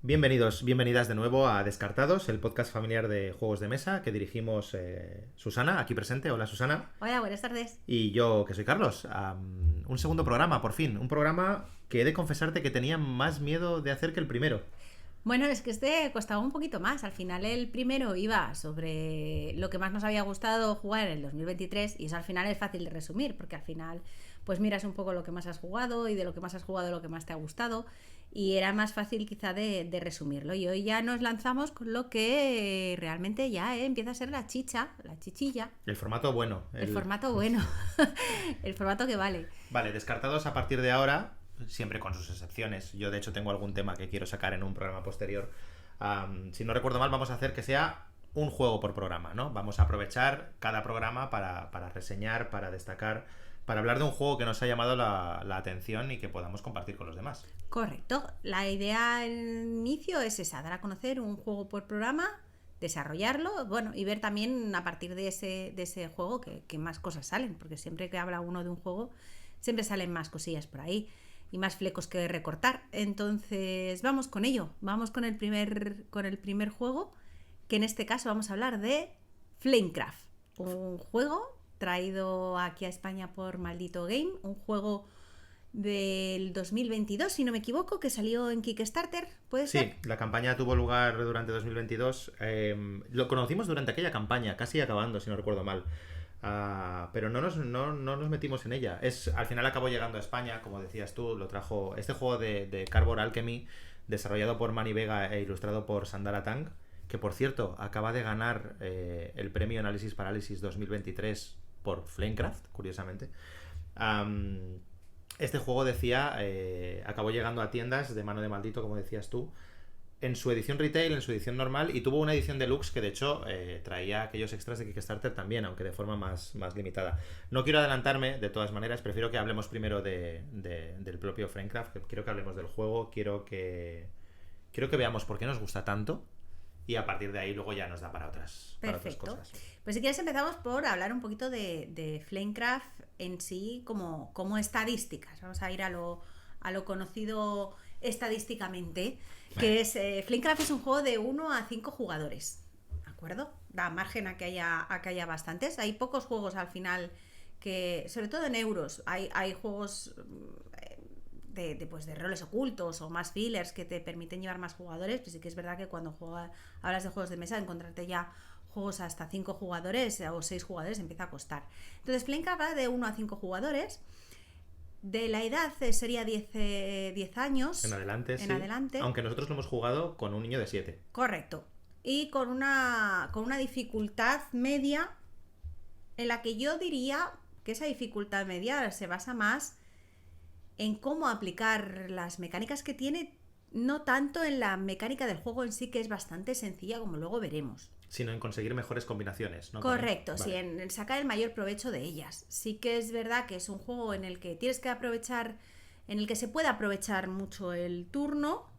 Bienvenidos, bienvenidas de nuevo a Descartados, el podcast familiar de juegos de mesa que dirigimos Susana, aquí presente. Hola Susana. Hola, buenas tardes. Y yo, que soy Carlos. Un segundo programa, por fin. Un programa que he de confesarte que tenía más miedo de hacer que el primero. Bueno, es que este costaba un poquito más. Al final el primero iba sobre lo que más nos había gustado jugar en el 2023 y eso al final es fácil de resumir porque al final pues miras un poco lo que más has jugado y de lo que más has jugado lo que más te ha gustado y era más fácil quizá de resumirlo. Y hoy ya nos lanzamos con lo que realmente ya empieza a ser la chicha, la chichilla. El formato bueno. El formato bueno, el formato que vale. Vale, Descartados a partir de ahora, siempre con sus excepciones. Yo de hecho tengo algún tema que quiero sacar en un programa posterior. Si no recuerdo mal, vamos a hacer que sea un juego por programa, ¿no? Vamos a aprovechar cada programa para reseñar, para destacar, para hablar de un juego que nos ha llamado la atención y que podamos compartir con los demás. Correcto. La idea en inicio es esa, dar a conocer un juego por programa, desarrollarlo, bueno, y ver también a partir de ese juego que más cosas salen, porque siempre que habla uno de un juego, siempre salen más cosillas por ahí y más flecos que recortar. Entonces, vamos con ello. Vamos con el primer juego, que en este caso vamos a hablar de Flamecraft, un juego traído aquí a España por Maldito Game, un juego del 2022, si no me equivoco, que salió en Kickstarter, ¿puede ser? Sí, la campaña tuvo lugar durante 2022. Lo conocimos durante aquella campaña, casi acabando, si no recuerdo mal. Pero no nos metimos en ella. Al final acabó llegando a España, como decías tú, lo trajo este juego de Cardboard Alchemy, desarrollado por Manny Vega e ilustrado por Sandara Tang, que por cierto acaba de ganar el premio Análisis Parálisis 2023 por Flamecraft, curiosamente. Este juego acabó llegando a tiendas de mano de Maldito, como decías tú, en su edición retail, en su edición normal, y tuvo una edición deluxe que de hecho traía aquellos extras de Kickstarter también, aunque de forma más limitada. No quiero adelantarme, de todas maneras, prefiero que hablemos primero del propio Flamecraft, que quiero que hablemos del juego, quiero que veamos por qué nos gusta tanto, y a partir de ahí luego ya nos da para otras cosas. Pues si quieres empezamos por hablar un poquito de Flamecraft en sí como estadísticas. Vamos a ir a lo conocido estadísticamente, que es Flamecraft es un juego de 1 a 5 jugadores, ¿de acuerdo? Da margen a que haya bastantes. Hay pocos juegos al final que, sobre todo en euros, hay juegos de roles ocultos o más fillers que te permiten llevar más jugadores, pues sí que es verdad que cuando hablas de juegos de mesa, encontrarte ya juegos hasta 5 jugadores o 6 jugadores empieza a costar. Entonces Flamecraft va de 1 a 5 jugadores. De la edad sería 10 años. En adelante, sí. Adelante. Aunque nosotros lo hemos jugado con un niño de 7. Correcto. Y con una dificultad media en la que yo diría que esa dificultad media se basa más en cómo aplicar las mecánicas que tiene, no tanto en la mecánica del juego en sí, que es bastante sencilla, como luego veremos. Sino en conseguir mejores combinaciones, ¿no? Correcto, Vale. Sí, en sacar el mayor provecho de ellas. Sí que es verdad que es un juego en el que tienes que aprovechar, en el que se puede aprovechar mucho el turno,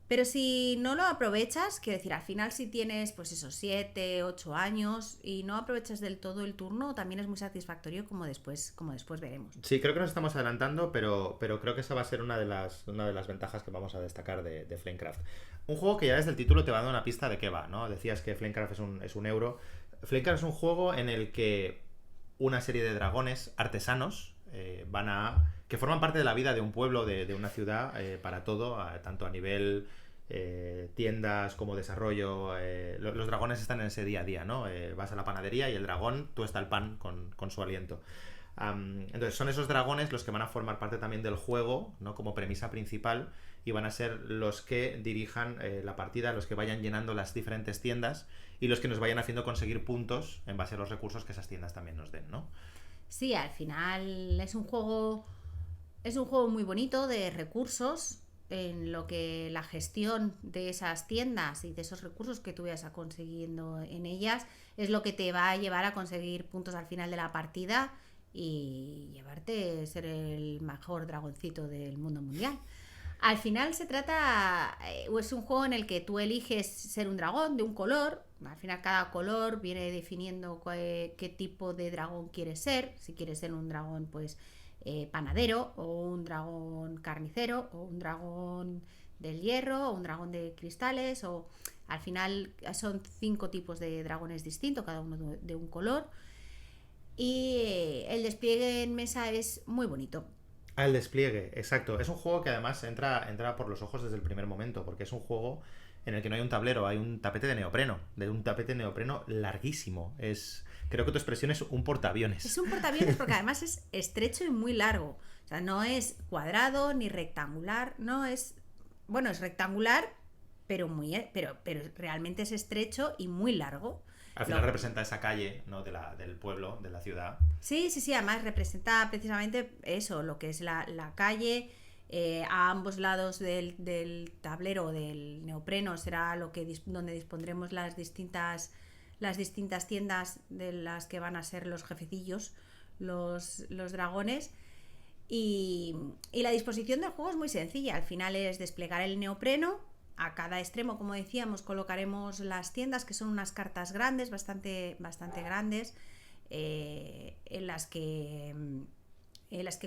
pero si no lo aprovechas, quiero decir, al final si tienes pues esos 7, 8 años y no aprovechas del todo el turno, también es muy satisfactorio como después veremos. Sí, creo que nos estamos adelantando, pero creo que esa va a ser una de las ventajas que vamos a destacar de Flamecraft. Un juego que ya desde el título te va dando una pista de qué va, ¿no? Decías que Flamecraft es un euro. Flamecraft es un juego en el que una serie de dragones artesanos que forman parte de la vida de un pueblo, de una ciudad, para todo, tanto a nivel tiendas como desarrollo. Los dragones están en ese día a día, ¿no? Vas a la panadería y el dragón tuesta el pan con su aliento. Entonces son esos dragones los que van a formar parte también del juego, ¿no? Como premisa principal, y van a ser los que dirijan la partida, los que vayan llenando las diferentes tiendas y los que nos vayan haciendo conseguir puntos en base a los recursos que esas tiendas también nos den, ¿no? Sí, al final es un juego muy bonito de recursos, en lo que la gestión de esas tiendas y de esos recursos que tú vayas a consiguiendo en ellas es lo que te va a llevar a conseguir puntos al final de la partida y llevarte ser el mejor dragoncito del mundo mundial. Al final se trata, es un juego en el que tú eliges ser un dragón de un color. Al final cada color viene definiendo qué tipo de dragón quieres ser. Si quieres ser un dragón pues panadero, o un dragón carnicero, o un dragón del hierro, o un dragón de cristales, o al final son 5 tipos de dragones distintos, cada uno de un color. Y el despliegue en mesa es muy bonito. El despliegue, exacto. Es un juego que además entra por los ojos desde el primer momento, porque es un juego en el que no hay un tablero, hay un tapete de neopreno larguísimo. Creo que tu expresión es un portaaviones. Es un portaaviones porque además es estrecho y muy largo. O sea, no es cuadrado ni rectangular, no es... Bueno, es rectangular, pero realmente es estrecho y muy largo. Al final representa esa calle, ¿no? del pueblo, de la ciudad. Sí, además representa precisamente eso, lo que es la calle. A ambos lados del tablero del neopreno será donde dispondremos las distintas tiendas de las que van a ser los jefecillos, los dragones. Y la disposición del juego es muy sencilla. Al final es desplegar el neopreno. A cada extremo, como decíamos, colocaremos las tiendas, que son unas cartas grandes, bastante grandes, en las que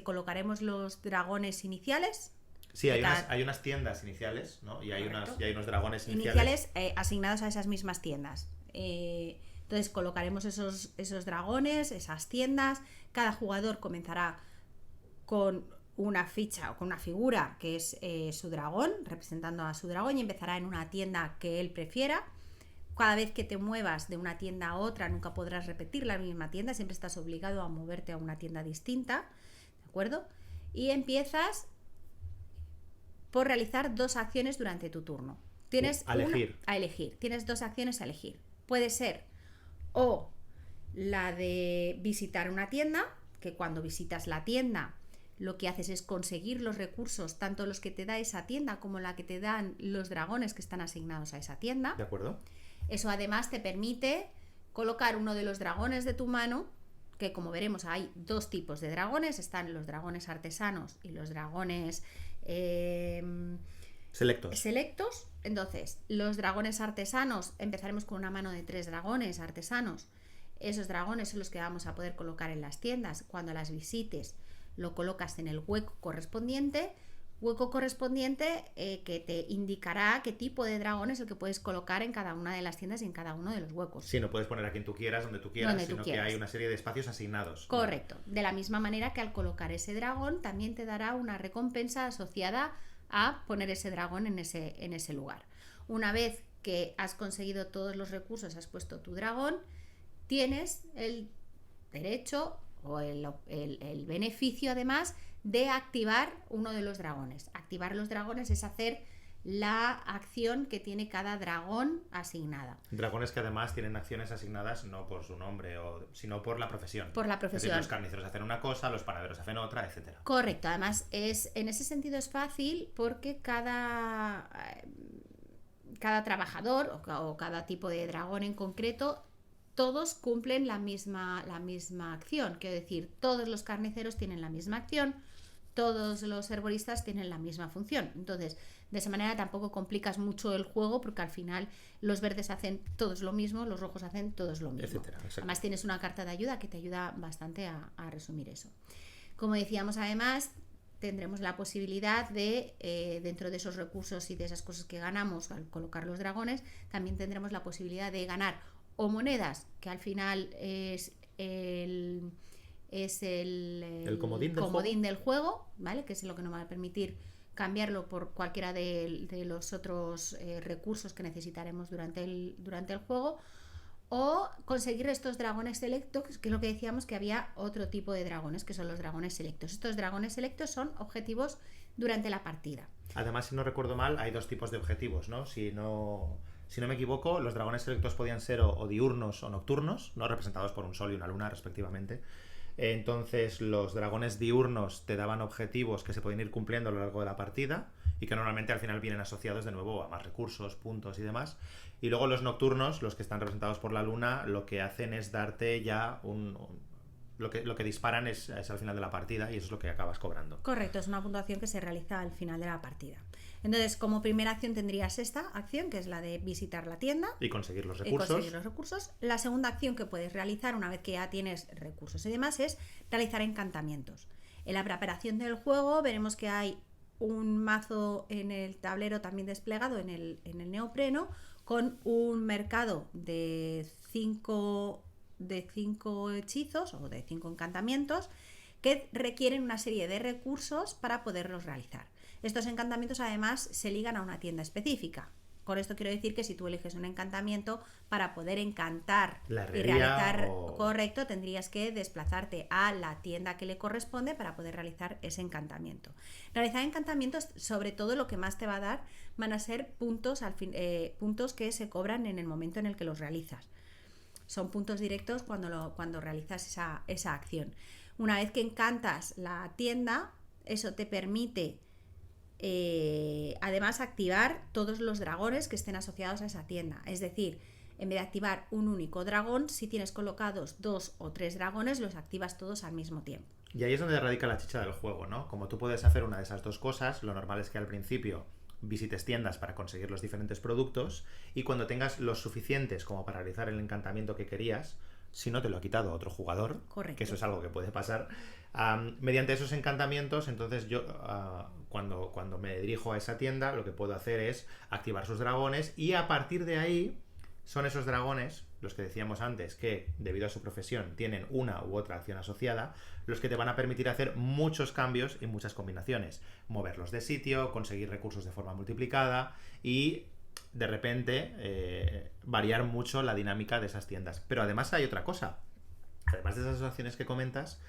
colocaremos los dragones iniciales. Sí, hay unas tiendas iniciales, ¿no? Y hay unos dragones iniciales asignados a esas mismas tiendas. Entonces colocaremos esos dragones, esas tiendas. Cada jugador comenzará con una ficha o con una figura que es su dragón, representando a su dragón, y empezará en una tienda que él prefiera. Cada vez que te muevas de una tienda a otra, nunca podrás repetir la misma tienda, siempre estás obligado a moverte a una tienda distinta, ¿de acuerdo? Y empiezas por realizar 2 acciones durante tu turno. Tienes a elegir. Tienes 2 acciones a elegir. Puede ser o la de visitar una tienda, que cuando visitas la tienda lo que haces es conseguir los recursos, tanto los que te da esa tienda como la que te dan los dragones que están asignados a esa tienda. De acuerdo. Eso además te permite colocar uno de los dragones de tu mano, que como veremos hay 2 tipos de dragones, están los dragones artesanos y los dragones selectos. Entonces, los dragones artesanos, empezaremos con una mano de 3 dragones artesanos. Esos dragones son los que vamos a poder colocar en las tiendas. Cuando las visites, lo colocas en el hueco correspondiente que te indicará qué tipo de dragón es el que puedes colocar en cada una de las tiendas y en cada uno de los huecos. Sí, no puedes poner a quien tú quieras, donde tú quieras, que hay una serie de espacios asignados. Correcto. ¿Vale? De la misma manera que al colocar ese dragón también te dará una recompensa asociada a poner ese dragón en ese lugar. Una vez que has conseguido todos los recursos, has puesto tu dragón, tienes el derecho o el beneficio además de activar uno de los dragones. Activar los dragones es hacer la acción que tiene cada dragón asignada. Dragones que además tienen acciones asignadas no por su nombre, sino por la profesión. Por la profesión. Es decir, los carniceros hacen una cosa, los panaderos hacen otra, etcétera. Correcto. Además, en ese sentido es fácil porque cada trabajador o cada tipo de dragón en concreto, todos cumplen la misma acción. Quiero decir, todos los carniceros tienen la misma acción, todos los herboristas tienen la misma función. Entonces, de esa manera tampoco complicas mucho el juego, porque al final los verdes hacen todos lo mismo, los rojos hacen todos lo mismo. Etcétera, además tienes una carta de ayuda que te ayuda bastante a resumir eso. Como decíamos, además tendremos la posibilidad de, dentro de esos recursos y de esas cosas que ganamos al colocar los dragones, también tendremos la posibilidad de ganar o monedas, que al final es el comodín del juego, ¿vale? Que es lo que nos va a permitir cambiarlo por cualquiera de los otros recursos que necesitaremos durante el juego, o conseguir estos dragones selectos, que es lo que decíamos, que había otro tipo de dragones, que son los dragones selectos. Estos dragones selectos son objetivos durante la partida. Además, si no recuerdo mal, hay 2 tipos de objetivos, ¿no? Si no me equivoco, los dragones selectos podían ser o diurnos o nocturnos, ¿no? Representados por un sol y una luna, respectivamente. Entonces, los dragones diurnos te daban objetivos que se podían ir cumpliendo a lo largo de la partida y que normalmente al final vienen asociados de nuevo a más recursos, puntos y demás. Y luego los nocturnos, los que están representados por la luna, lo que hacen es darte ya lo que disparan es al final de la partida, y eso es lo que acabas cobrando. Correcto, es una puntuación que se realiza al final de la partida. Entonces, como primera acción tendrías esta acción, que es la de visitar la tienda y conseguir los recursos. La segunda acción que puedes realizar una vez que ya tienes recursos y demás es realizar encantamientos. En la preparación del juego veremos que hay un mazo en el tablero también desplegado en el neopreno, con un mercado de 5 hechizos o de 5 encantamientos que requieren una serie de recursos para poderlos realizar. Estos encantamientos además se ligan a una tienda específica. Con esto quiero decir que si tú eliges un encantamiento, para poder encantar La y herrería realizar o... correcto, tendrías que desplazarte a la tienda que le corresponde para poder realizar ese encantamiento. Realizar encantamientos, sobre todo, lo que más te va a dar van a ser puntos, puntos que se cobran en el momento en el que los realizas. Son puntos directos cuando realizas esa acción. Una vez que encantas la tienda, eso te permite además activar todos los dragones que estén asociados a esa tienda. Es decir, en vez de activar un único dragón, si tienes colocados 2 o 3 dragones, los activas todos al mismo tiempo. Y ahí es donde radica la chicha del juego, ¿no? Como tú puedes hacer una de esas dos cosas, lo normal es que al principio visites tiendas para conseguir los diferentes productos y cuando tengas los suficientes como para realizar el encantamiento que querías, si no te lo ha quitado otro jugador, Correcto. que eso es algo que puede pasar, mediante esos encantamientos, entonces yo cuando me dirijo a esa tienda, lo que puedo hacer es activar sus dragones y a partir de ahí son esos dragones, los que decíamos antes, que debido a su profesión tienen una u otra acción asociada, los que te van a permitir hacer muchos cambios y muchas combinaciones. Moverlos de sitio, conseguir recursos de forma multiplicada y de repente variar mucho la dinámica de esas tiendas. Pero además hay otra cosa. Además de esas acciones que comentas,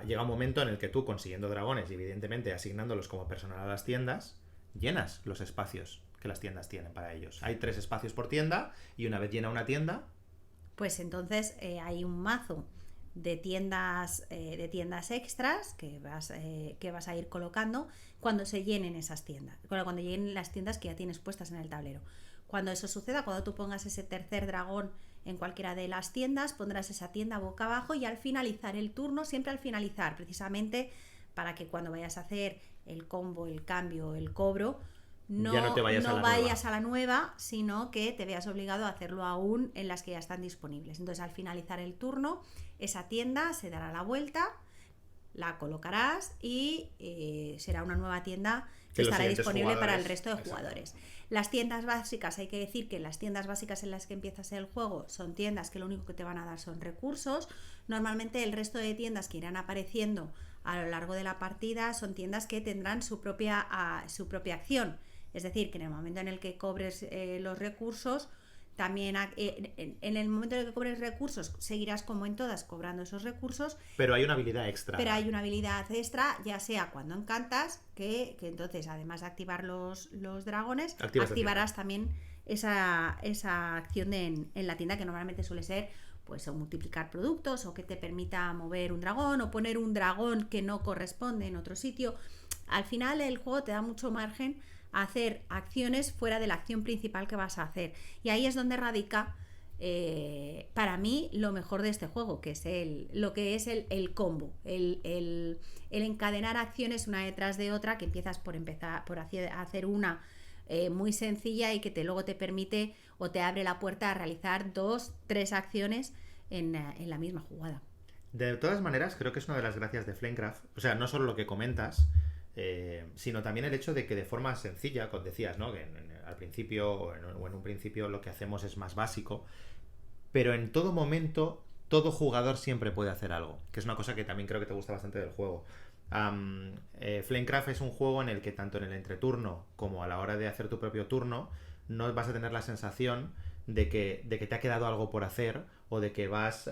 llega un momento en el que tú, consiguiendo dragones y evidentemente asignándolos como personal a las tiendas, llenas los espacios que las tiendas tienen para ellos. Hay 3 espacios por tienda y una vez llena una tienda... Pues entonces hay un mazo de tiendas extras que vas a ir colocando cuando se llenen esas tiendas, cuando lleguen las tiendas que ya tienes puestas en el tablero. Cuando eso suceda, cuando tú pongas ese tercer dragón en cualquiera de las tiendas, pondrás esa tienda boca abajo y al finalizar el turno, siempre al finalizar, precisamente para que cuando vayas a hacer el combo, el cambio, el cobro, no te vayas a la nueva, sino que te veas obligado a hacerlo aún en las que ya están disponibles. Entonces, al finalizar el turno, esa tienda se dará la vuelta, la colocarás y será una nueva tienda que estará disponible para el resto de jugadores. Exacto. Las tiendas básicas, hay que decir que las tiendas básicas en las que empiezas el juego son tiendas que lo único que te van a dar son recursos. Normalmente el resto de tiendas que irán apareciendo a lo largo de la partida son tiendas que tendrán su propia acción. Es decir, que en el momento en el que cobres los recursos, también en el momento en el que cobres recursos, seguirás como en todas cobrando esos recursos. Pero hay una habilidad extra. Pero hay una habilidad extra, ya sea cuando encantas, que entonces además de activar los dragones, activarás también esa acción en la tienda, que normalmente suele ser pues o multiplicar productos, o que te permita mover un dragón, o poner un dragón que no corresponde en otro sitio. Al final el juego te da mucho margen a hacer acciones fuera de la acción principal que vas a hacer. Y ahí es donde radica, para mí, lo mejor de este juego, que es lo que es el combo, el encadenar acciones una detrás de otra, que empiezas por hacer una muy sencilla y que luego te permite o te abre la puerta a realizar 2, 3 acciones en la misma jugada. De todas maneras, creo que es una de las gracias de Flamecraft. O sea, no solo lo que comentas, sino también el hecho de que de forma sencilla, como decías, ¿no? Que al principio o en un principio lo que hacemos es más básico, pero en todo momento todo jugador siempre puede hacer algo, que es una cosa que también creo que te gusta bastante del juego. Flamecraft es un juego en el que tanto en el entreturno como a la hora de hacer tu propio turno no vas a tener la sensación de que te ha quedado algo por hacer o de que vas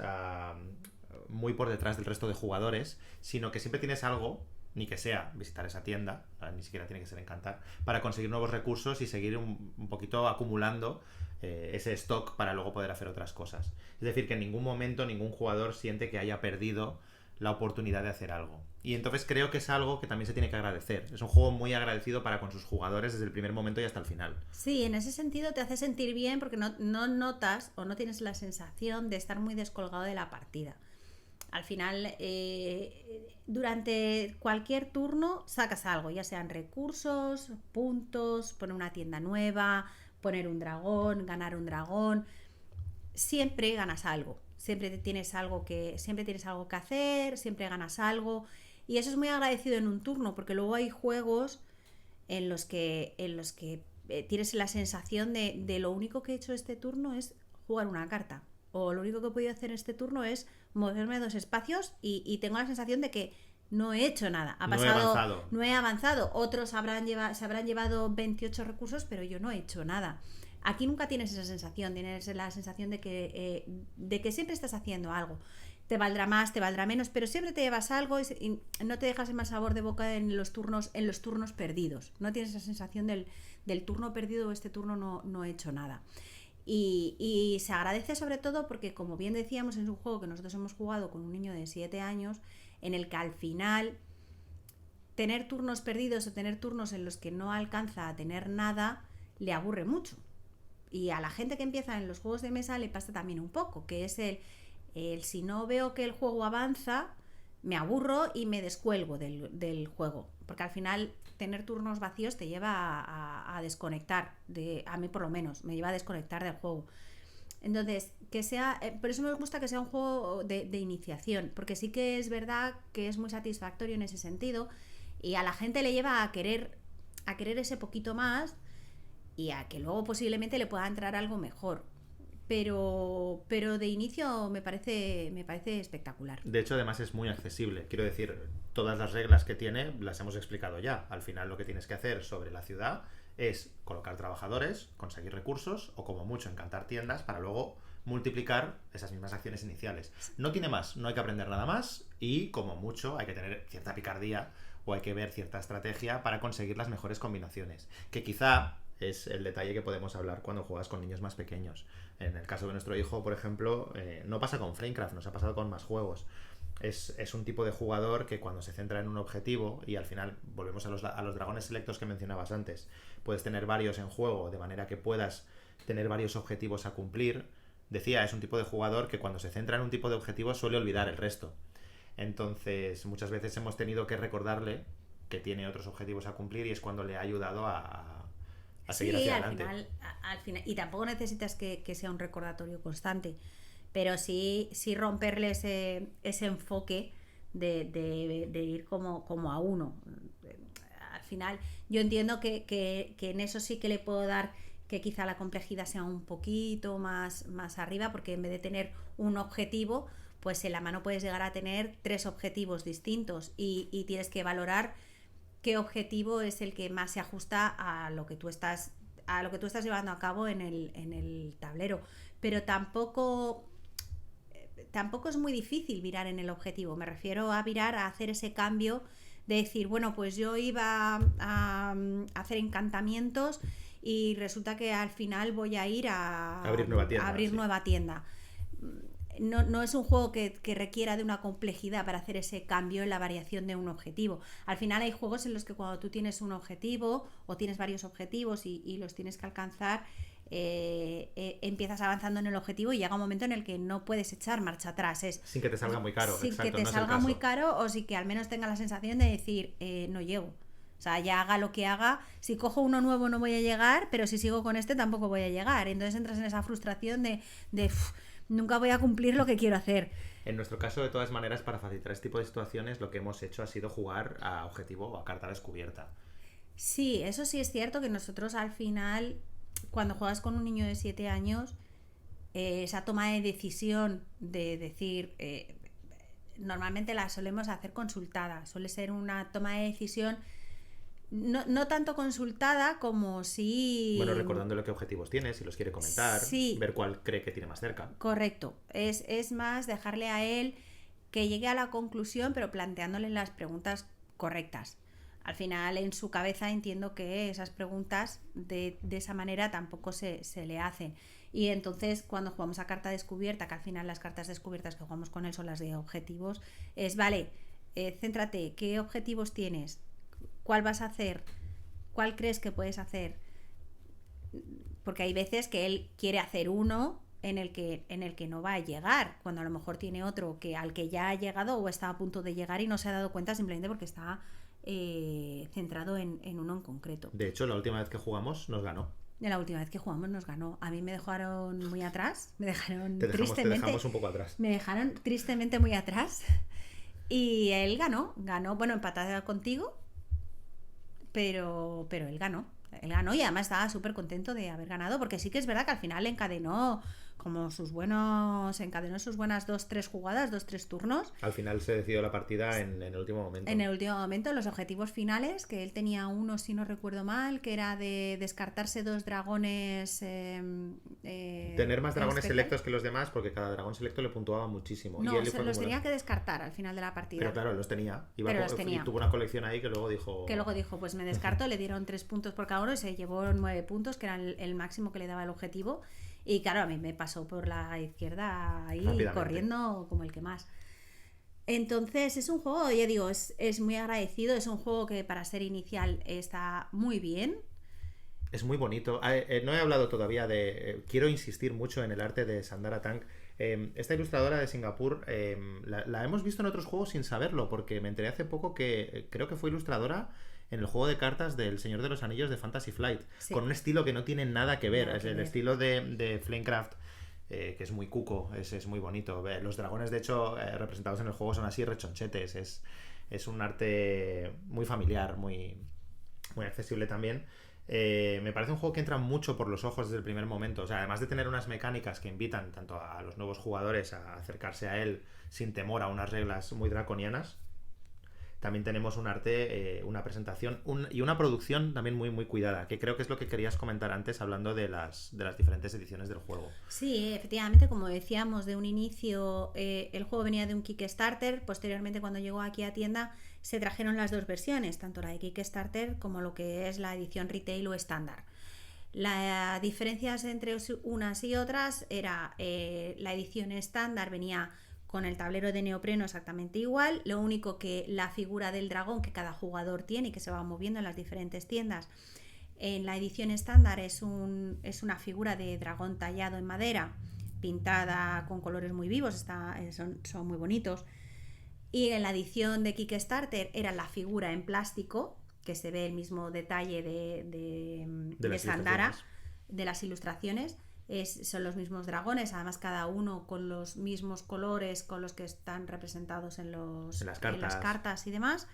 muy por detrás del resto de jugadores, sino que siempre tienes algo, ni que sea visitar esa tienda, ni siquiera tiene que ser encantar, para conseguir nuevos recursos y seguir un poquito acumulando ese stock para luego poder hacer otras cosas. Es decir, que en ningún momento ningún jugador siente que haya perdido la oportunidad de hacer algo. Y entonces creo que es algo que también se tiene que agradecer. Es un juego muy agradecido para con sus jugadores desde el primer momento y hasta el final. Sí, en ese sentido te hace sentir bien porque no notas o no tienes la sensación de estar muy descolgado de la partida. Al final, durante cualquier turno sacas algo, ya sean recursos, puntos, poner una tienda nueva, poner un dragón, ganar un dragón. Siempre ganas algo, siempre tienes algo que hacer, siempre ganas algo. Y eso es muy agradecido en un turno, porque luego hay juegos en los que tienes la sensación de lo único que he hecho este turno es jugar una carta, o lo único que he podido hacer este turno es moverme 2 espacios y tengo la sensación de que no he hecho nada. No he avanzado. Otros se habrán llevado 28 recursos, pero yo no he hecho nada. Aquí nunca tienes esa sensación, tienes la sensación de que siempre estás haciendo algo. Te valdrá más, te valdrá menos, pero siempre te llevas algo y no te dejas el mal sabor de boca en los turnos perdidos. No tienes esa sensación del turno perdido, este turno no he hecho nada. Y se agradece sobre todo porque, como bien decíamos, es un juego que nosotros hemos jugado con un niño de 7 años, en el que al final tener turnos perdidos o tener turnos en los que no alcanza a tener nada le aburre mucho. Y a la gente que empieza en los juegos de mesa le pasa también un poco, que es el si no veo que el juego avanza, me aburro y me descuelgo del juego. Porque al final tener turnos vacíos te lleva a desconectar, a mí por lo menos, me lleva a desconectar del juego. Entonces, por eso me gusta que sea un juego de iniciación, porque sí que es verdad que es muy satisfactorio en ese sentido y a la gente le lleva a querer ese poquito más y a que luego posiblemente le pueda entrar algo mejor. Pero de inicio me parece espectacular. De hecho, además es muy accesible. Quiero decir, todas las reglas que tiene las hemos explicado ya. Al final lo que tienes que hacer sobre la ciudad es colocar trabajadores, conseguir recursos o como mucho encantar tiendas para luego multiplicar esas mismas acciones iniciales. No tiene más, no hay que aprender nada más y como mucho hay que tener cierta picardía o hay que ver cierta estrategia para conseguir las mejores combinaciones. Que quizá es el detalle que podemos hablar cuando juegas con niños más pequeños. En el caso de nuestro hijo, por ejemplo, no pasa con Flamecraft, nos ha pasado con más juegos. Es un tipo de jugador que cuando se centra en un objetivo, y al final volvemos a los dragones selectos que mencionabas antes, puedes tener varios en juego de manera que puedas tener varios objetivos a cumplir. Decía, es un tipo de jugador que cuando se centra en un tipo de objetivo suele olvidar el resto. Entonces, muchas veces hemos tenido que recordarle que tiene otros objetivos a cumplir y es cuando le ha ayudado a seguir hacia adelante. Al final, y tampoco necesitas que sea un recordatorio constante, pero sí romperle ese enfoque de ir como a uno. Al final, yo entiendo que en eso sí que le puedo dar que quizá la complejidad sea un poquito más arriba, porque en vez de tener un objetivo, pues en la mano puedes llegar a tener 3 objetivos distintos y tienes que valorar qué objetivo es el que más se ajusta a lo que tú estás llevando a cabo en el tablero. Pero tampoco es muy difícil virar en el objetivo. Me refiero a virar, a hacer ese cambio de decir, bueno, pues yo iba a hacer encantamientos y resulta que al final voy a ir a abrir nueva tienda. Nueva tienda. No es un juego que requiera de una complejidad para hacer ese cambio en la variación de un objetivo. Al final hay juegos en los que cuando tú tienes un objetivo o tienes varios objetivos y los tienes que alcanzar, empiezas avanzando en el objetivo y llega un momento en el que no puedes echar marcha atrás. Sin que te salga muy caro. Sin que te salga muy caro o sin que al menos tenga la sensación de decir, no llego. O sea, ya haga lo que haga, si cojo uno nuevo no voy a llegar, pero si sigo con este tampoco voy a llegar. Entonces entras en esa frustración de nunca voy a cumplir lo que quiero hacer. En nuestro caso, de todas maneras, para facilitar este tipo de situaciones, lo que hemos hecho ha sido jugar a objetivo o a carta descubierta. Sí, eso sí es cierto que nosotros al final, cuando juegas con un niño de 7 años, esa toma de decisión de decir, normalmente la solemos hacer consultada, suele ser una toma de decisión no tanto consultada como si... Bueno, recordándole qué objetivos tiene, si los quiere comentar, sí, ver cuál cree que tiene más cerca. Correcto, es más dejarle a él que llegue a la conclusión, pero planteándole las preguntas correctas. Al final, en su cabeza entiendo que esas preguntas de esa manera tampoco se le hacen. Y entonces, cuando jugamos a carta descubierta, que al final las cartas descubiertas que jugamos con él son las de objetivos, céntrate, ¿qué objetivos tienes? ¿Cuál vas a hacer? ¿Cuál crees que puedes hacer? Porque hay veces que él quiere hacer uno en el que no va a llegar, cuando a lo mejor tiene otro al que ya ha llegado o está a punto de llegar y no se ha dado cuenta simplemente porque está centrado en uno en concreto. De hecho, la última vez que jugamos nos ganó. La última vez que jugamos nos ganó. A mí me dejaron muy atrás, Te dejamos un poco atrás. Me dejaron tristemente muy atrás y él ganó, bueno, empatada contigo. pero él ganó. Él ganó y además estaba súper contento de haber ganado, porque sí que es verdad que al final encadenó sus buenas 2-3 jugadas, 2-3 turnos. Al final se decidió la partida en el último momento. En el último momento, los objetivos finales, que él tenía uno, si no recuerdo mal, que era de descartarse 2 dragones. Tener más dragones selectos que los demás, porque cada dragón selecto le puntuaba muchísimo. No, y él los tenía que descartar al final de la partida. Pero claro, los tenía. Y tuvo una colección ahí que luego dijo... pues me descarto, le dieron 3 puntos por cada uno y se llevó 9 puntos, que era el máximo que le daba el objetivo. Y claro, a mí me pasó por la izquierda ahí corriendo como el que más. Entonces es un juego, ya digo, es muy agradecido, es un juego que para ser inicial está muy bien. Es muy bonito. No he hablado todavía de... quiero insistir mucho en el arte de Sandara Tank. Esta ilustradora de Singapur la hemos visto en otros juegos sin saberlo, porque me enteré hace poco que creo que fue ilustradora en el juego de cartas del Señor de los Anillos de Fantasy Flight, sí, con un estilo que no tiene nada que ver. Es el estilo de Flamecraft, que es muy cuco, es muy bonito. Los dragones, de hecho, representados en el juego son así rechonchetes. Es un arte muy familiar, muy, muy accesible también. Me parece un juego que entra mucho por los ojos desde el primer momento. O sea, además de tener unas mecánicas que invitan tanto a los nuevos jugadores a acercarse a él sin temor a unas reglas muy draconianas, también tenemos un arte, una presentación y una producción también muy, muy cuidada, que creo que es lo que querías comentar antes hablando de las diferentes ediciones del juego. Sí, efectivamente, como decíamos, de un inicio el juego venía de un Kickstarter. Posteriormente, cuando llegó aquí a tienda, se trajeron las 2 versiones, tanto la de Kickstarter como lo que es la edición retail o estándar. Las diferencias entre unas y otras era la edición estándar venía con el tablero de neopreno exactamente igual, lo único que la figura del dragón que cada jugador tiene y que se va moviendo en las diferentes tiendas, en la edición estándar es una figura de dragón tallado en madera, pintada con colores muy vivos, son muy bonitos. Y en la edición de Kickstarter era la figura en plástico, que se ve el mismo detalle de Sandara, de las ilustraciones. Son los mismos dragones, además cada uno con los mismos colores con los que están representados en las cartas y demás.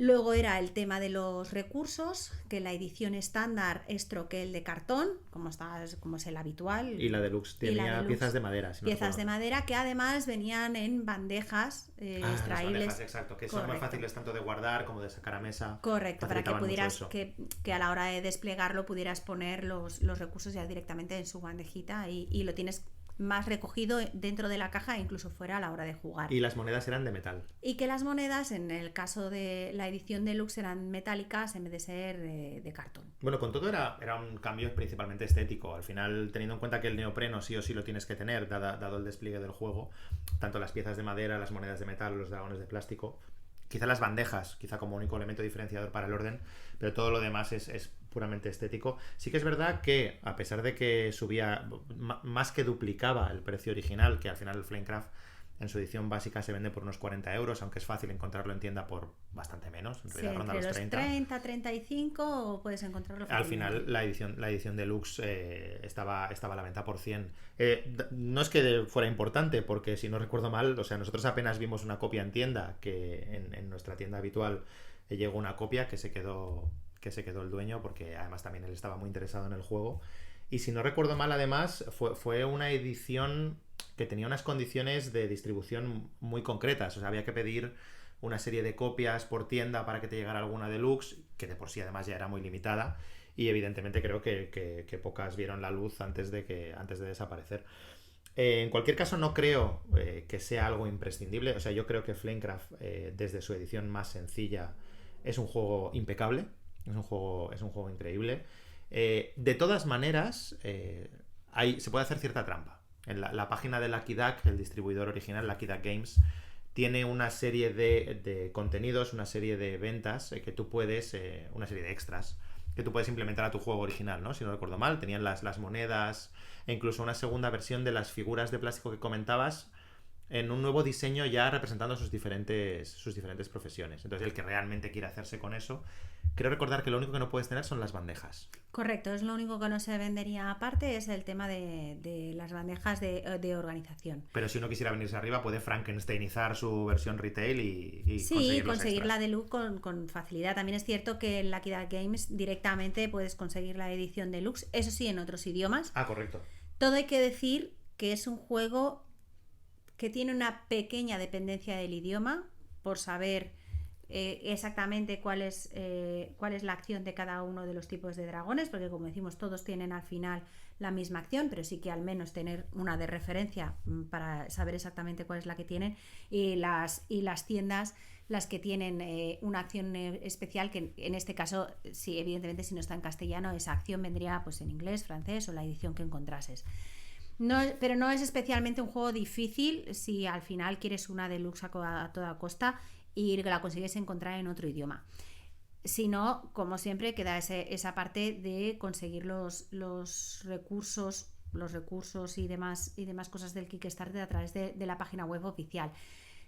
Luego era el tema de los recursos, que la edición estándar es troquel de cartón, como es el habitual. Y la deluxe tenía piezas de madera. Piezas de madera que además venían en bandejas extraíbles. Bandejas, exacto, que son muy fáciles tanto de guardar como de sacar a mesa. Correcto, para que pudieras, que a la hora de desplegarlo pudieras poner los recursos ya directamente en su bandejita y lo tienes más recogido dentro de la caja e incluso fuera a la hora de jugar. Y las monedas eran de metal. Y que las monedas, en el caso de la edición deluxe, eran metálicas en vez de ser de cartón. Bueno, con todo era un cambio principalmente estético. Al final, teniendo en cuenta que el neopreno sí o sí lo tienes que tener, dado el despliegue del juego, tanto las piezas de madera, las monedas de metal, los dragones de plástico, quizá las bandejas, quizá como único elemento diferenciador para el orden, pero todo lo demás es puramente estético. Sí que es verdad que, a pesar de que subía, más que duplicaba el precio original, que al final el Flamecraft en su edición básica se vende por unos 40 euros, aunque es fácil encontrarlo en tienda por bastante menos, en realidad ronda los 30, 35 o puedes encontrarlo fácilmente. Al final la edición deluxe estaba a la venta por 100. No es que fuera importante, porque si no recuerdo mal, o sea, nosotros apenas vimos una copia en tienda, que en nuestra tienda habitual llegó una copia que se quedó el dueño, porque además también él estaba muy interesado en el juego. Y si no recuerdo mal, además, fue una edición que tenía unas condiciones de distribución muy concretas. O sea, había que pedir una serie de copias por tienda para que te llegara alguna deluxe, que de por sí además ya era muy limitada. Y evidentemente creo que pocas vieron la luz antes de desaparecer. En cualquier caso, no creo que sea algo imprescindible. O sea, yo creo que Flamecraft, desde su edición más sencilla, es un juego impecable. Es un juego increíble. De todas maneras, se puede hacer cierta trampa. En la página de Lucky Duck, el distribuidor original, Lucky Duck Games, tiene una serie de contenidos, una serie de ventas que tú puedes, una serie de extras, que tú puedes implementar a tu juego original, ¿no? Si no recuerdo mal, tenían las monedas e incluso una segunda versión de las figuras de plástico que comentabas, en un nuevo diseño ya representando sus diferentes profesiones. Entonces, el que realmente quiera hacerse con eso, Creo recordar que lo único que no puedes tener son las bandejas. Correcto, es lo único que no se vendería aparte, es el tema de las bandejas de organización. Pero si uno quisiera venirse arriba, puede frankensteinizar su versión retail y sí, conseguir la deluxe con facilidad. También es cierto que en Lucky Duck Games directamente puedes conseguir la edición deluxe, eso sí, en otros idiomas. Ah, correcto. Todo hay que decir que es un juego que tiene una pequeña dependencia del idioma, por saber exactamente cuál es la acción de cada uno de los tipos de dragones, porque como decimos, todos tienen al final la misma acción, pero sí que al menos tener una de referencia para saber exactamente cuál es la que tienen, y las tiendas las que tienen una acción especial, que en este caso, sí, evidentemente si no está en castellano, esa acción vendría pues en inglés, francés o la edición que encontrases. Pero no es especialmente un juego difícil si al final quieres una deluxe a toda costa y la consigues encontrar en otro idioma. Si no, como siempre, queda esa parte de conseguir los recursos y demás cosas del Kickstarter a través de la página web oficial.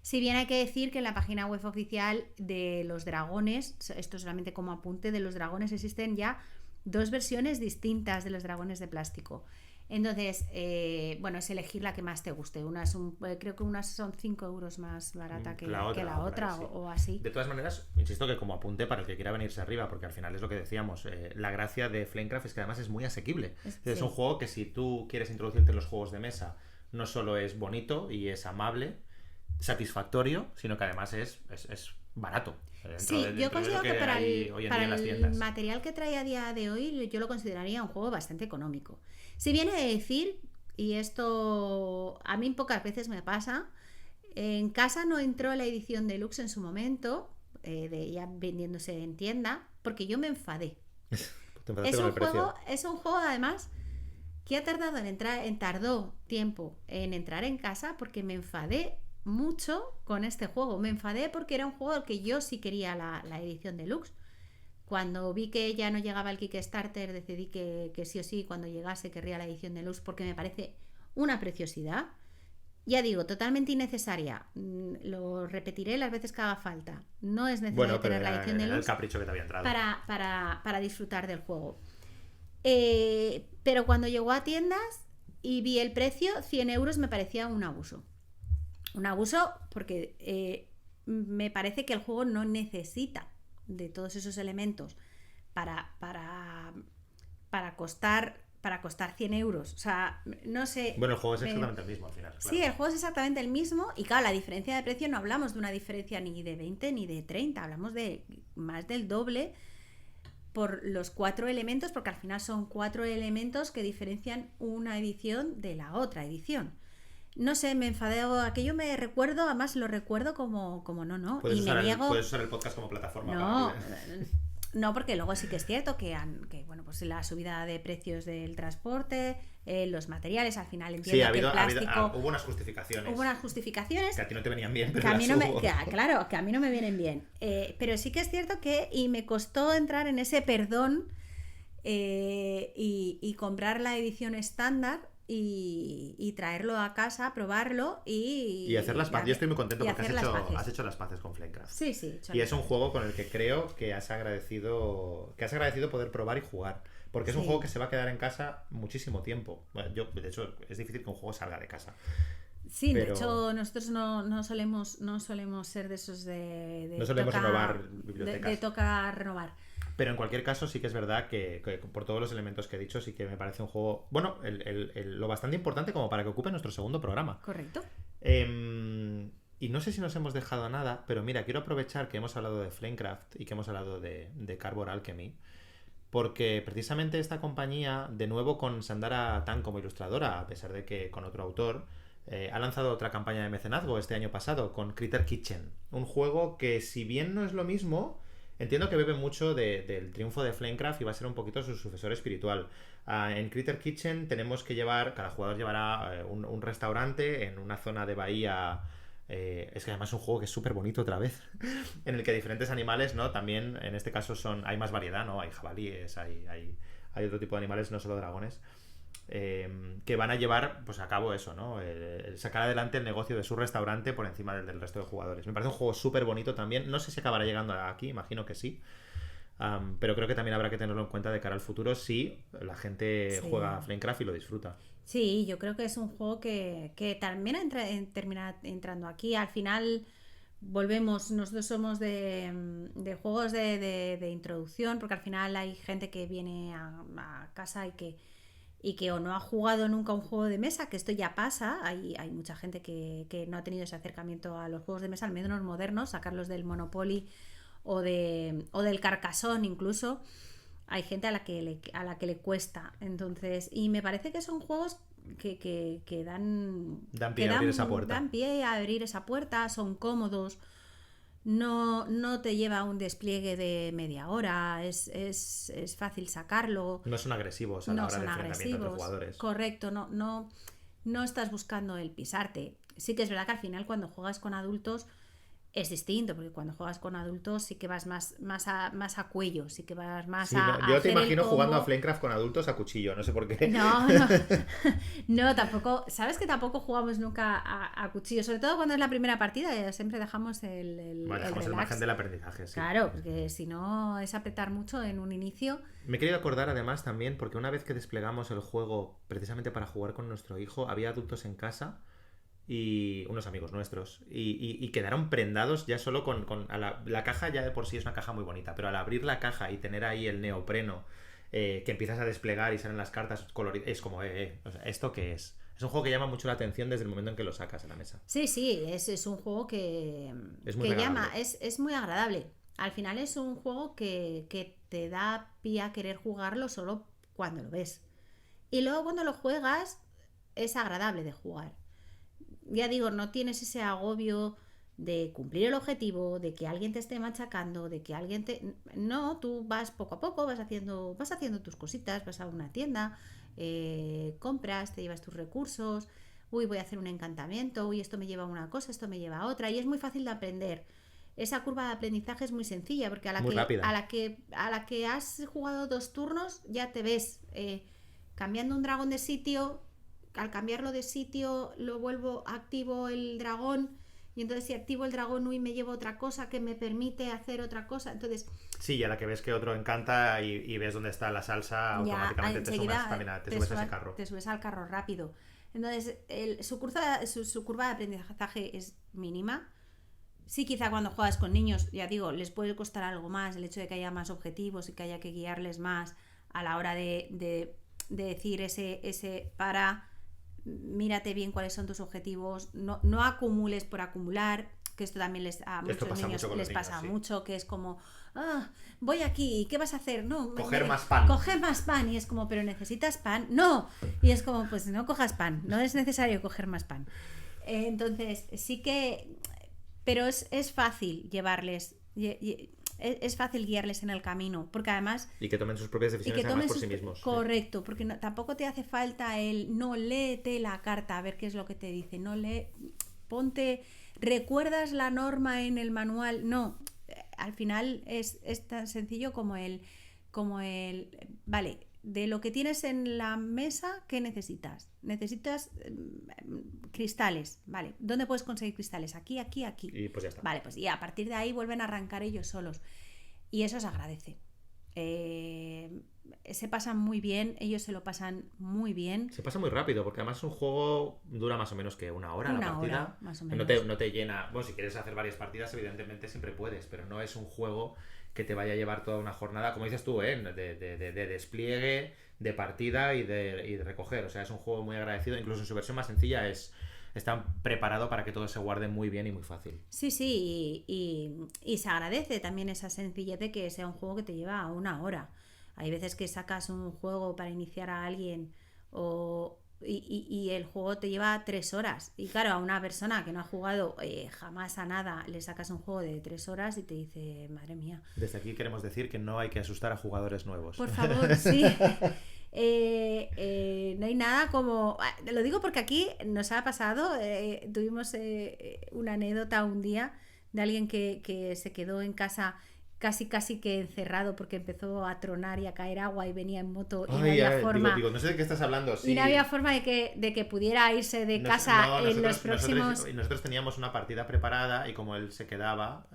Si bien hay que decir que en la página web oficial de los dragones, esto solamente como apunte, de los dragones existen ya 2 versiones distintas de los dragones de plástico. Entonces, es elegir la que más te guste. Creo que unas son 5 euros más barata que la otra sí. o así. De todas maneras, insisto que como apunte para el que quiera venirse arriba, porque al final es lo que decíamos, la gracia de Flamecraft es que además es muy asequible. Es un juego que si tú quieres introducirte en los juegos de mesa, no solo es bonito y es amable, satisfactorio, sino que además es barato. Sí, yo considero que para el material que trae a día de hoy, yo lo consideraría un juego bastante económico. Si viene a decir, y esto a mí pocas veces me pasa, en casa no entró la edición deluxe en su momento, ya vendiéndose en tienda, porque yo me enfadé. Es un juego además que ha tardado tardó tiempo en entrar en casa, porque me enfadé mucho con este juego. Me enfadé porque era un juego al que yo sí quería la edición deluxe. Cuando vi que ya no llegaba el Kickstarter, decidí que sí o sí, cuando llegase, querría la edición deluxe, porque me parece una preciosidad. Ya digo, totalmente innecesaria. Lo repetiré las veces que haga falta. No es necesario tener la edición deluxe. El capricho que te había entrado. Para disfrutar del juego. Pero cuando llegó a tiendas y vi el precio, 100 euros me parecía un abuso. Un abuso porque me parece que el juego no necesita de todos esos elementos para costar 100 euros. O sea, no sé. Bueno, el juego es exactamente el mismo al final. Claro. Sí, el juego es exactamente el mismo. Y claro, la diferencia de precio no hablamos de una diferencia ni de 20 ni de 30. Hablamos de más del doble por los 4 elementos, porque al final son 4 elementos que diferencian una edición de la otra edición. No sé, me enfadé, aquello me recuerdo, además lo recuerdo como no. Puedes usar el podcast como plataforma. No, porque luego sí que es cierto que pues la subida de precios del transporte, los materiales, al final entiendo que el plástico... Hubo unas justificaciones. Hubo unas justificaciones. Que a ti no te venían bien, pero que a mí claro, que a mí no me vienen bien. Pero sí que es cierto y me costó entrar en ese perdón y comprar la edición estándar, y traerlo a casa, probarlo y hacer las paces. Yo estoy muy contento porque has hecho las paces con Flamecraft. Sí. Y es un juego con el que creo que has agradecido poder probar y jugar. Porque es un juego que se va a quedar en casa muchísimo tiempo. Bueno, de hecho, es difícil que un juego salga de casa. Sí, pero... de hecho, nosotros no solemos ser de esos de no solemos renovar bibliotecas. De tocar renovar. Pero en cualquier caso sí que es verdad que por todos los elementos que he dicho sí que me parece un juego, bueno, lo bastante importante como para que ocupe nuestro segundo programa. Correcto. Y no sé si nos hemos dejado nada, pero mira, quiero aprovechar que hemos hablado de Flamecraft y que hemos hablado de Cardboard Alchemy, porque precisamente esta compañía, de nuevo con Sandara Tan como ilustradora, a pesar de que con otro autor, ha lanzado otra campaña de mecenazgo este año pasado con Critter Kitchen, un juego que, si bien no es lo mismo, entiendo que bebe mucho del triunfo de Flamecraft y va a ser un poquito su sucesor espiritual. En Critter Kitchen tenemos que cada jugador llevará un restaurante en una zona de bahía. Es que además es un juego que es súper bonito otra vez, en el que diferentes animales, ¿no? También en este caso hay más variedad, ¿no? Hay jabalíes, hay otro tipo de animales, no solo dragones, que van a llevar pues a cabo eso, ¿no? El sacar adelante el negocio de su restaurante por encima del resto de jugadores. Me parece un juego súper bonito también. No sé si acabará llegando aquí, imagino que sí. Pero creo que también habrá que tenerlo en cuenta de cara al futuro si la gente Sí. juega a Flamecraft y lo disfruta. Sí, yo creo que es un juego que también termina entrando aquí. Al final volvemos, nosotros somos de juegos de introducción, porque al final hay gente que viene a casa y que o no ha jugado nunca un juego de mesa, que esto ya pasa. Hay mucha gente que no ha tenido ese acercamiento a los juegos de mesa, al menos modernos, sacarlos del Monopoly o del Carcassonne incluso. Hay gente a la que le cuesta. Entonces, y me parece que son juegos que Dan pie a abrir esa puerta. dan pie a abrir esa puerta, son cómodos, no te lleva un despliegue de media hora, es fácil sacarlo, No son agresivos a la no hora de son enfrentamiento entre agresivos, jugadores. correcto, no estás buscando el pisarte. Sí que es verdad que al final cuando juegas con adultos es distinto, porque cuando juegas con adultos sí que vas más a cuello, sí que vas más Sí, a no, yo te hacer el imagino jugando a combo. Flamecraft con adultos a cuchillo, no sé por qué. No, no, tampoco. ¿Sabes que tampoco jugamos nunca a cuchillo? Sobre todo cuando es la primera partida, siempre dejamos el Bueno, dejamos el relax. margen del aprendizaje, sí. Claro, porque si no es apretar mucho en un inicio. Me he querido acordar además también, porque una vez que desplegamos el juego precisamente para jugar con nuestro hijo, había adultos en casa y unos amigos nuestros y quedaron prendados ya solo con la caja. Ya de por sí es una caja muy bonita, pero al abrir la caja y tener ahí el neopreno, que empiezas a desplegar y salen las cartas coloridas, es como, o sea, ¿esto qué es? Es un juego que llama mucho la atención desde el momento en que lo sacas a la mesa. Sí, es un juego que Es muy llama, agradable. es muy agradable. Al final es un juego que te da pie a querer jugarlo solo cuando lo ves. Y luego cuando lo juegas es agradable de jugar. Ya digo, no tienes ese agobio de cumplir el objetivo, de que alguien te esté machacando, de que alguien te... No, tú vas poco a poco, vas haciendo tus cositas, vas a una tienda, compras, te llevas tus recursos, uy, voy a hacer un encantamiento, uy, esto me lleva a una cosa, esto me lleva a otra, y es muy fácil de aprender. Esa curva de aprendizaje es muy sencilla, porque Muy rápida. a la que has jugado 2 turnos, ya te ves cambiando un dragón de sitio. Al cambiarlo de sitio lo vuelvo, activo el dragón, y entonces si activo el dragón, uy, me llevo otra cosa que me permite hacer otra cosa. Entonces Sí, y a la que ves que otro encanta y ves dónde está la salsa, ya automáticamente te enseguida subes, también te subes a ese carro. te subes al carro rápido. Entonces su curva de aprendizaje es mínima. Sí, quizá cuando juegas con niños, ya digo, les puede costar algo más el hecho de que haya más objetivos y que haya que guiarles más a la hora de decir ese para, mírate bien cuáles son tus objetivos, no acumules por acumular, que esto también a Esto muchos pasa niños mucho con los les pasa niños, sí. mucho, que es como, voy aquí, ¿qué vas a hacer? No, Coger más pan. Coger más pan, y es como, pero ¿necesitas pan? No, y es como, pues no cojas pan, no es necesario coger más pan. Entonces, sí que, pero es fácil llevarles, es fácil guiarles en el camino, porque además... Y que tomen sus propias Y decisiones que además tomen por sí mismos. Correcto, porque tampoco te hace falta no léete la carta a ver qué es lo que te dice, ponte, recuerdas la norma en el manual, no, al final es tan sencillo como vale, de lo que tienes en la mesa, ¿qué necesitas? Necesitas cristales, vale, ¿dónde puedes conseguir cristales? Aquí. Y pues ya está. Vale, pues y a partir de ahí vuelven a arrancar ellos solos, y eso se agradece. Se pasan muy bien, ellos se lo pasan muy bien. Se pasa muy rápido, porque además un juego dura más o menos que una hora la partida. Hora, más o menos. No te llena. Bueno, si quieres hacer varias partidas, evidentemente siempre puedes, pero no es un juego que te vaya a llevar toda una jornada, como dices tú, de despliegue, de partida y de recoger. O sea, es un juego muy agradecido. Incluso en su versión más sencilla está preparado para que todo se guarde muy bien y muy fácil. Sí, y se agradece también esa sencillez de que sea un juego que te lleva a una hora. Hay veces que sacas un juego para iniciar a alguien y el juego te lleva 3 horas. Y claro, a una persona que no ha jugado jamás a nada, le sacas un juego de 3 horas y te dice, madre mía. Desde aquí queremos decir que no hay que asustar a jugadores nuevos. Por favor, sí. No hay nada como... Lo digo porque aquí nos ha pasado, tuvimos una anécdota un día de alguien que se quedó en casa casi que encerrado porque empezó a tronar y a caer agua y venía en moto y no había forma. Digo, no sé de qué estás hablando. Sí. Y no había forma de que pudiera irse de casa en los próximos... Nosotros teníamos una partida preparada y como él se quedaba,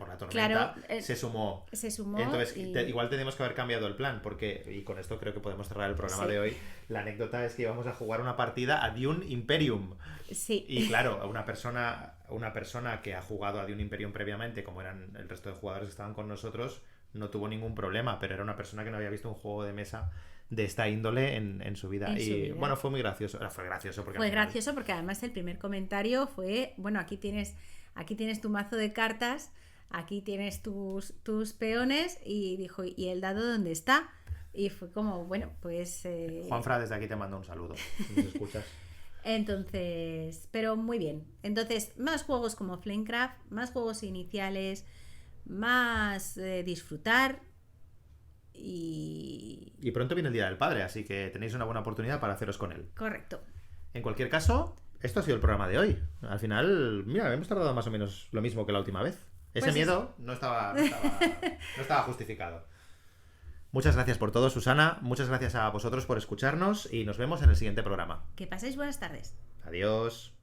por la tormenta, Claro, se sumó. Se sumó. Entonces, igual tenemos que haber cambiado el plan, porque, y con esto creo que podemos cerrar el programa de hoy, la anécdota es que íbamos a jugar una partida a Dune Imperium. Sí. Y claro, una persona que ha jugado a Dune Imperium previamente, como eran el resto de jugadores que estaban con nosotros, no tuvo ningún problema, pero era una persona que no había visto un juego de mesa de esta índole en su vida. Bueno, fue muy gracioso. Fue gracioso porque gracioso porque además el primer comentario fue, bueno, aquí tienes tu mazo de cartas, aquí tienes tus peones, y dijo, ¿y el dado dónde está? Y fue como, bueno, pues... Juanfra, desde aquí te mando un saludo, si nos escuchas. Entonces, pero muy bien. Entonces, más juegos como Flamecraft, más juegos iniciales, más disfrutar. Y pronto viene el Día del Padre, así que tenéis una buena oportunidad para haceros con él. Correcto. En cualquier caso, esto ha sido el programa de hoy. Al final, mira, hemos tardado más o menos lo mismo que la última vez. Ese pues miedo no estaba justificado. Muchas gracias por todo, Susana. Muchas gracias a vosotros por escucharnos y nos vemos en el siguiente programa. Que paséis buenas tardes. Adiós.